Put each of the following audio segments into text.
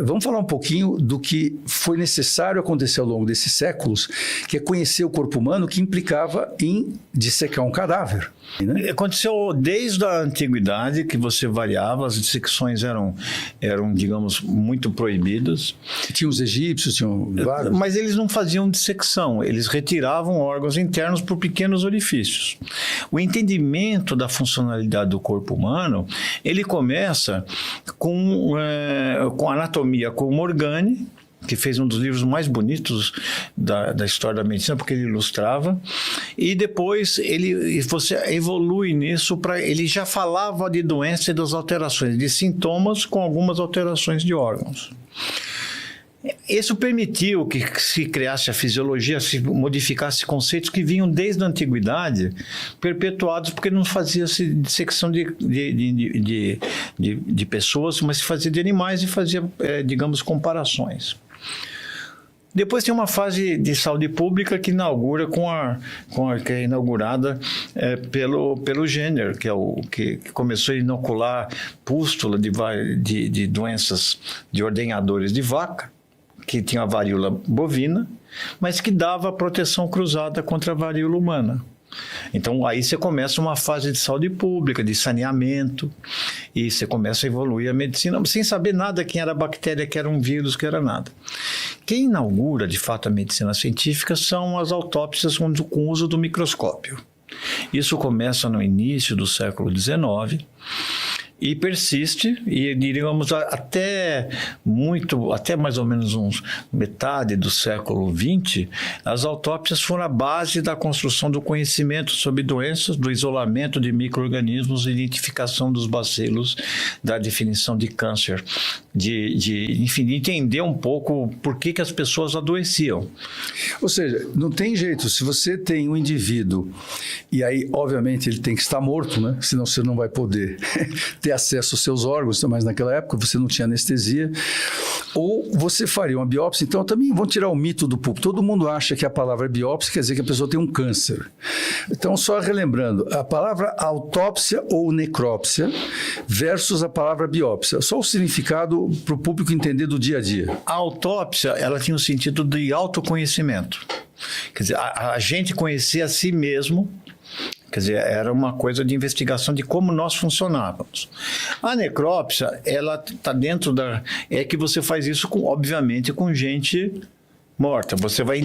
Vamos falar um pouquinho do que foi necessário acontecer ao longo desses séculos, que é conhecer o corpo humano, que implicava em dissecar um cadáver. Né? Aconteceu desde a antiguidade que você variava, as dissecções eram, digamos, muito proibidas. Tinha os egípcios, tinham vários. Mas eles não faziam dissecção, eles retiravam órgãos internos por pequenos orifícios. O entendimento da funcionalidade do corpo humano, ele começa com a anatomia com Morgani, que fez um dos livros mais bonitos da história da medicina, porque ele ilustrava, e depois você evolui nisso, ele já falava de doença e das alterações, de sintomas com algumas alterações de órgãos. Isso permitiu que se criasse a fisiologia, se modificasse conceitos que vinham desde a antiguidade, perpetuados porque não fazia-se dissecção de pessoas, mas se fazia de animais e fazia, digamos, comparações. Depois tem uma fase de saúde pública que inaugura que é inaugurada pelo Jenner, que começou a inocular pústula de doenças de ordenhadores de vaca, que tinha a varíola bovina, mas que dava proteção cruzada contra a varíola humana. Então, aí você começa uma fase de saúde pública, de saneamento, e você começa a evoluir a medicina, sem saber nada quem era a bactéria, que era um vírus, que era nada. Quem inaugura, de fato, a medicina científica são as autópsias com o uso do microscópio. Isso começa no início do século XIX, e persiste, e diríamos até mais ou menos metade do século XX, as autópsias foram a base da construção do conhecimento sobre doenças, do isolamento de micro-organismos, identificação dos bacilos, da definição de câncer, enfim, de entender um pouco por que as pessoas adoeciam. Ou seja, não tem jeito, se você tem um indivíduo, e aí, obviamente, ele tem que estar morto, né? Senão você não vai poder ter acesso aos seus órgãos, mas naquela época você não tinha anestesia, ou você faria uma biópsia. Então também vão tirar o mito do público. Todo mundo acha que a palavra biópsia quer dizer que a pessoa tem um câncer. Então, só relembrando, a palavra autópsia ou necrópsia versus a palavra biópsia, só o significado para o público entender do dia a dia. A autópsia, ela tinha um sentido de autoconhecimento. Quer dizer, a gente conhecia a si mesmo. Quer dizer, era uma coisa de investigação de como nós funcionávamos. A necrópsia, ela está dentro da... É que você faz isso, obviamente, com gente morta. Você vai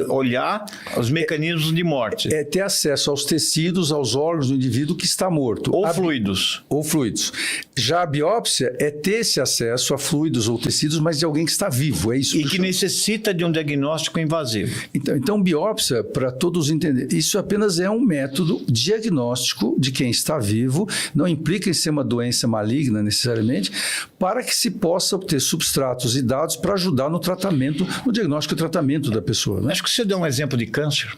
olhar os mecanismos de morte. É ter acesso aos tecidos, aos órgãos do indivíduo que está morto. Ou fluidos. Ou fluidos. Já a biópsia é ter esse acesso a fluidos ou tecidos, mas de alguém que está vivo. É isso. E que necessita de um diagnóstico invasivo. Então biópsia, para todos entenderem, isso apenas é um método diagnóstico de quem está vivo, não implica em ser uma doença maligna necessariamente, para que se possa obter substratos e dados para ajudar no tratamento, no diagnóstico e tratamento da pessoa. Né? Acho que você deu um exemplo de câncer.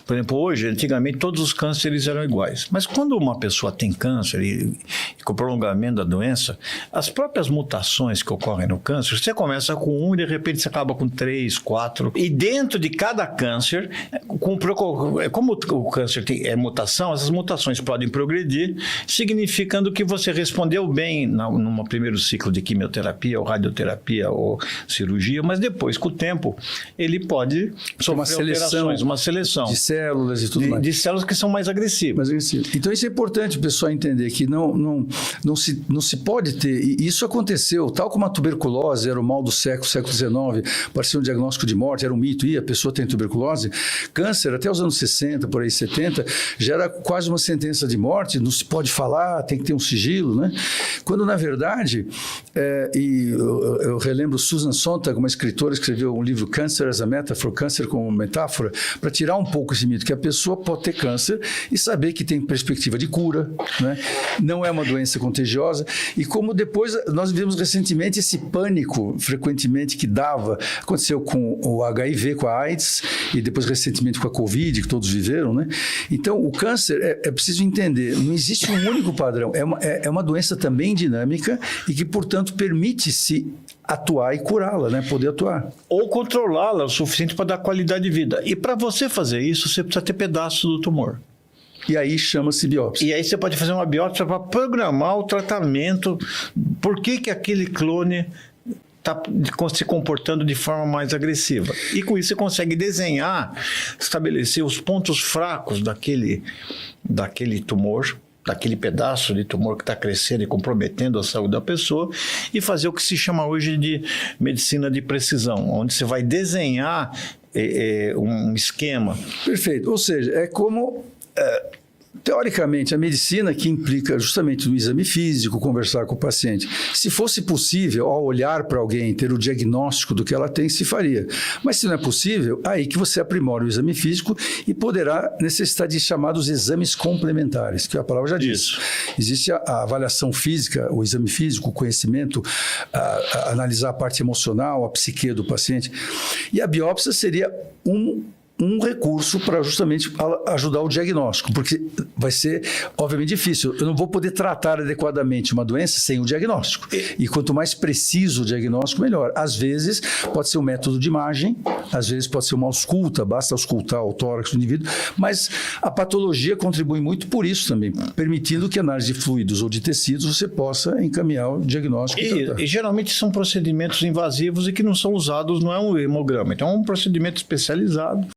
Por exemplo, hoje, antigamente, todos os cânceres eram iguais. Mas quando uma pessoa tem câncer e com o prolongamento da doença, as próprias mutações que ocorrem no câncer, você começa com 1 e de repente você acaba com 3, 4. E dentro de cada câncer, como o câncer é mutação, essas mutações podem progredir, significando que você respondeu bem num primeiro ciclo de quimioterapia, ou radioterapia, ou cirurgia, mas depois, com o tempo, ele pode sofrer uma seleção. De células e tudo mais. De células que são mais agressivas. Então isso é importante o pessoal entender, que não se pode ter, e isso aconteceu, tal como a tuberculose era o mal do século XIX, parecia um diagnóstico de morte, era um mito, a pessoa tem tuberculose. Câncer, até os anos 60, por aí 70, já era quase uma sentença de morte, não se pode falar, tem que ter um sigilo, né? Quando na verdade, eu relembro Susan Sontag, uma escritora, escreveu um livro Cancer as a Metaphor, câncer como metáfora, para tirar um pouco esse mito, que a pessoa pode ter câncer e saber que tem perspectiva de cura, né? Não é uma doença contagiosa. E como depois nós vimos recentemente esse pânico frequentemente que aconteceu com o HIV, com a AIDS, e depois recentemente com a Covid, que todos viveram, né? Então o câncer, é preciso entender, não existe um único padrão, é uma doença também dinâmica e que, portanto, permite-se atuar e curá-la, né? Poder atuar. Ou controlá-la o suficiente para dar qualidade de vida. E para você fazer isso, você precisa ter pedaços do tumor. E aí chama-se biópsia. E aí você pode fazer uma biópsia para programar o tratamento. Por que aquele clone está se comportando de forma mais agressiva. E com isso você consegue desenhar, estabelecer os pontos fracos daquele tumor, daquele pedaço de tumor que está crescendo e comprometendo a saúde da pessoa, e fazer o que se chama hoje de medicina de precisão, onde você vai desenhar um esquema. Perfeito. Ou seja, é como... teoricamente, a medicina que implica justamente no exame físico, conversar com o paciente. Se fosse possível, ao olhar para alguém, ter o diagnóstico do que ela tem, se faria. Mas se não é possível, aí que você aprimora o exame físico e poderá necessitar de chamados exames complementares, que a palavra já diz. Isso. Existe a avaliação física, o exame físico, o conhecimento, analisar a parte emocional, a psique do paciente. E a biópsia seria um recurso para justamente ajudar o diagnóstico, porque vai ser, obviamente, difícil. Eu não vou poder tratar adequadamente uma doença sem o diagnóstico. E quanto mais preciso o diagnóstico, melhor. Às vezes, pode ser um método de imagem, às vezes pode ser uma ausculta, basta auscultar o tórax do indivíduo, mas a patologia contribui muito por isso também, permitindo que análise de fluidos ou de tecidos você possa encaminhar o diagnóstico. E geralmente são procedimentos invasivos e que não são usados, não é um hemograma. Então, é um procedimento especializado.